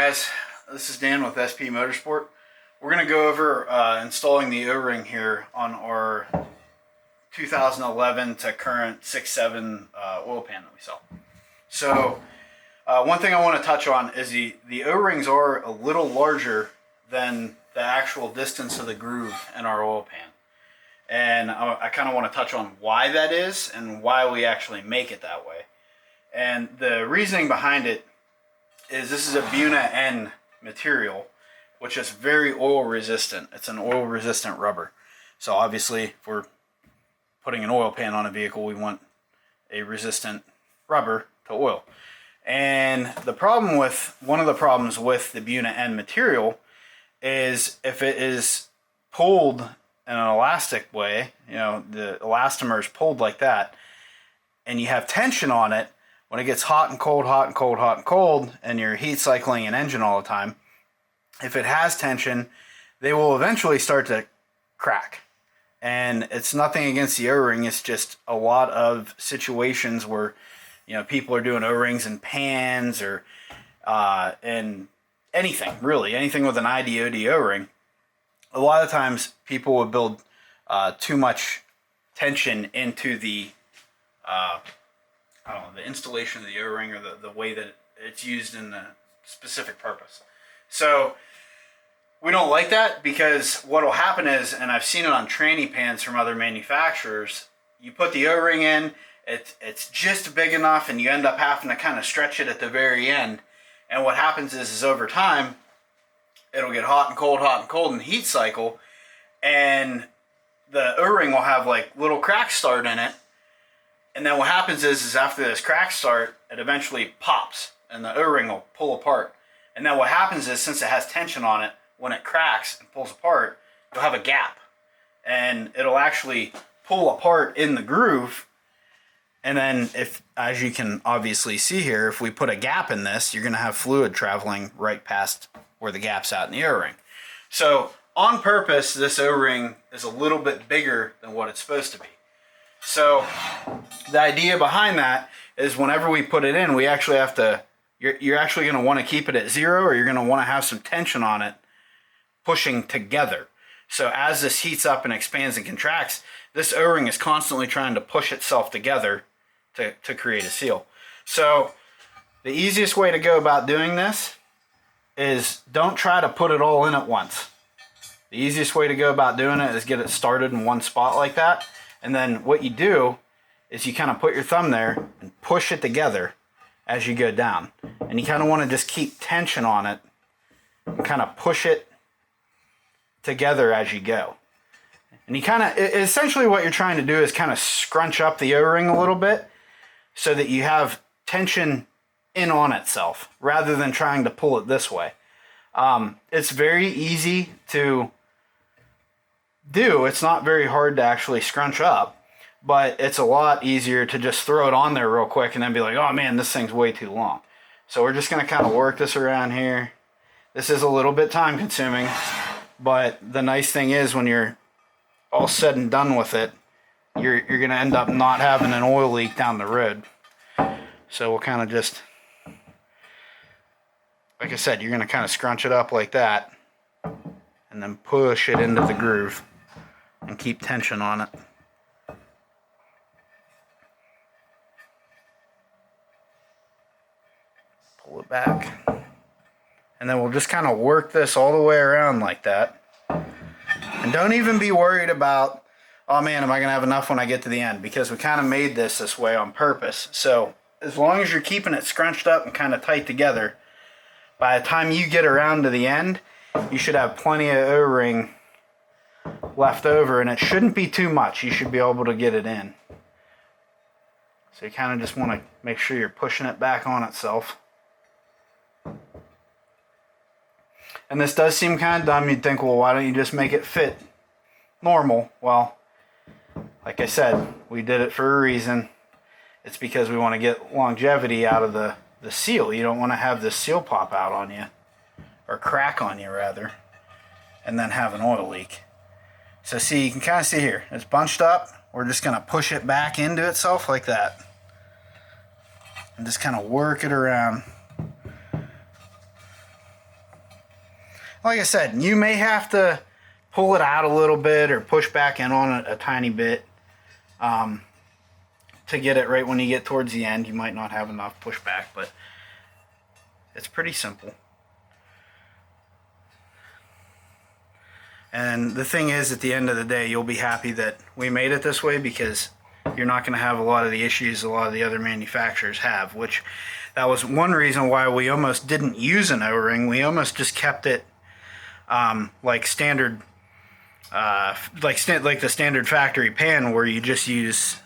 guys, this is Dan with SPE Motorsport. We're going to go over installing the O-ring here on our 2011 to current 6.7 oil pan that we sell. So one thing I want to touch on is the O-rings are a little larger than the actual distance of the groove in our oil pan. And I kind of want to touch on why that is and why we actually make it that way. And the reasoning behind it is this is a Buna N material, which is very oil resistant. It's an oil resistant rubber. So obviously, if we're putting an oil pan on a vehicle, we want a resistant rubber to oil. And one of the problems with the Buna N material is if it is pulled in an elastic way, you know, the elastomer is pulled like that, and you have tension on it, when it gets hot and cold, hot and cold, hot and cold, and you're heat cycling an engine all the time, if it has tension, they will eventually start to crack. And it's nothing against the O-ring, it's just a lot of situations where, you know, people are doing O-rings in pans or in anything, really, anything with an IDOD O-ring. A lot of times people will build too much tension into the the installation of the O-ring or the way that it's used in the specific purpose. So we don't like that, because what will happen is, and I've seen it on tranny pans from other manufacturers, you put the O-ring in, it's just big enough, and you end up having to kind of stretch it at the very end. And what happens is over time, it'll get hot and cold in the heat cycle, and the O-ring will have like little cracks start in it. And then what happens is after this crack start, it eventually pops and the O-ring will pull apart. And then what happens is, since it has tension on it, when it cracks and pulls apart, you'll have a gap. And it'll actually pull apart in the groove. And then, if, as you can obviously see here, if we put a gap in this, you're going to have fluid traveling right past where the gap's at in the O-ring. So on purpose, this O-ring is a little bit bigger than what it's supposed to be. So the idea behind that is, whenever we put it in, we actually have to, you're actually going to want to keep it at zero, or you're going to want to have some tension on it pushing together. So as this heats up and expands and contracts, this O-ring is constantly trying to push itself together to create a seal. So the easiest way to go about doing this is, don't try to put it all in at once. The easiest way to go about doing it is get it started in one spot like that. And then what you do is you kind of put your thumb there and push it together as you go down. And you kind of want to just keep tension on it and kind of push it together as you go. And you kind of, essentially what you're trying to do is kind of scrunch up the O-ring a little bit so that you have tension in on itself rather than trying to pull it this way. It's very easy to do. It's not very hard to actually scrunch up, but it's a lot easier to just throw it on there real quick and then be like, oh man, this thing's way too long. So we're just going to kind of work this around here. This is a little bit time consuming, but the nice thing is, when you're all said and done with it, you're going to end up not having an oil leak down the road. So we'll kind of just, like I said, you're going to kind of scrunch it up like that and then push it into the groove and keep tension on it. Pull it back. And then we'll just kind of work this all the way around like that. And don't even be worried about, oh man, am I going to have enough when I get to the end? Because we kind of made this way on purpose. So as long as you're keeping it scrunched up and kind of tight together, by the time you get around to the end, you should have plenty of O-ring left over, and it shouldn't be too much. You should be able to get it in. So you kind of just want to make sure you're pushing it back on itself. And this does seem kind of dumb. You'd think, well, why don't you just make it fit normal? Well, like I said, we did it for a reason. It's because we want to get longevity out of the seal. You don't want to have this seal pop out on you, or crack on you rather, and then have an oil leak. So see, you can kind of see here, it's bunched up. We're just going to push it back into itself like that. And just kind of work it around. like I said, you may have to pull it out a little bit or push back in on it a tiny bit to get it right when you get towards the end. You might not have enough pushback, but it's pretty simple. And the thing is, at the end of the day, you'll be happy that we made it this way, because you're not going to have a lot of the issues a lot of the other manufacturers have, which that was one reason why we almost didn't use an O-ring. We almost just kept it like standard, like the standard factory pan, where you just use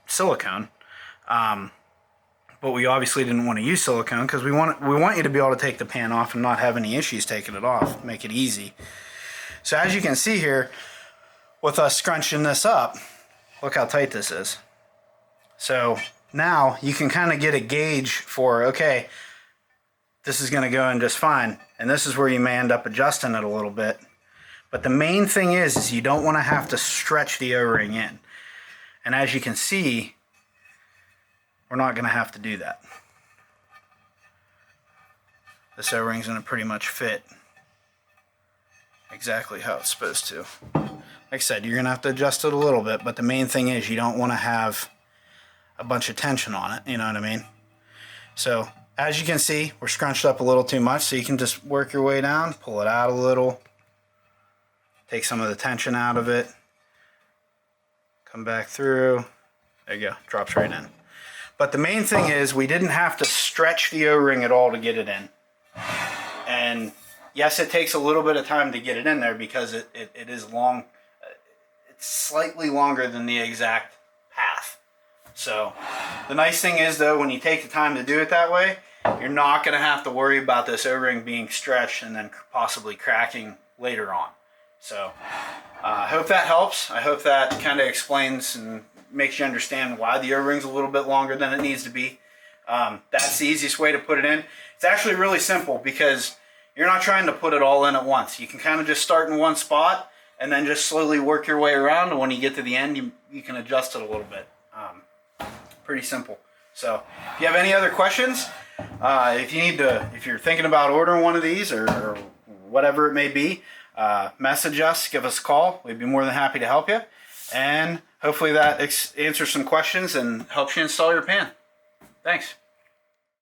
silicone. But we obviously didn't want to use silicone because we want you to be able to take the pan off and not have any issues taking it off. Make it easy. So as you can see here, with us scrunching this up, look how tight this is. So now you can kind of get a gauge for, okay, this is going to go in just fine. And this is where you may end up adjusting it a little bit. But the main thing is you don't want to have to stretch the O-ring in. And as you can see, we're not going to have to do that. This O-ring's going to pretty much fit exactly how it's supposed to. Like I said, you're going to have to adjust it a little bit, but the main thing is you don't want to have a bunch of tension on it, you know what I mean? So as you can see, we're scrunched up a little too much, so you can just work your way down, pull it out a little, take some of the tension out of it, come back through, there you go, drops right in. But the main thing is we didn't have to stretch the O-ring at all to get it in. And yes, it takes a little bit of time to get it in there because it is long. It's slightly longer than the exact path. So the nice thing is, though, when you take the time to do it that way, you're not going to have to worry about this O-ring being stretched and then possibly cracking later on. So I hope that helps. I hope that kind of explains and makes you understand why the O-ring's a little bit longer than it needs to be. That's the easiest way to put it in. It's actually really simple because you're not trying to put it all in at once. You can kind of just start in one spot and then just slowly work your way around, and when you get to the end, you can adjust it a little bit. Pretty simple. So if you have any other questions, if you're thinking about ordering one of these or whatever it may be, message us, give us a call. We'd be more than happy to help you. And hopefully that answers some questions and helps you install your pan. Thanks.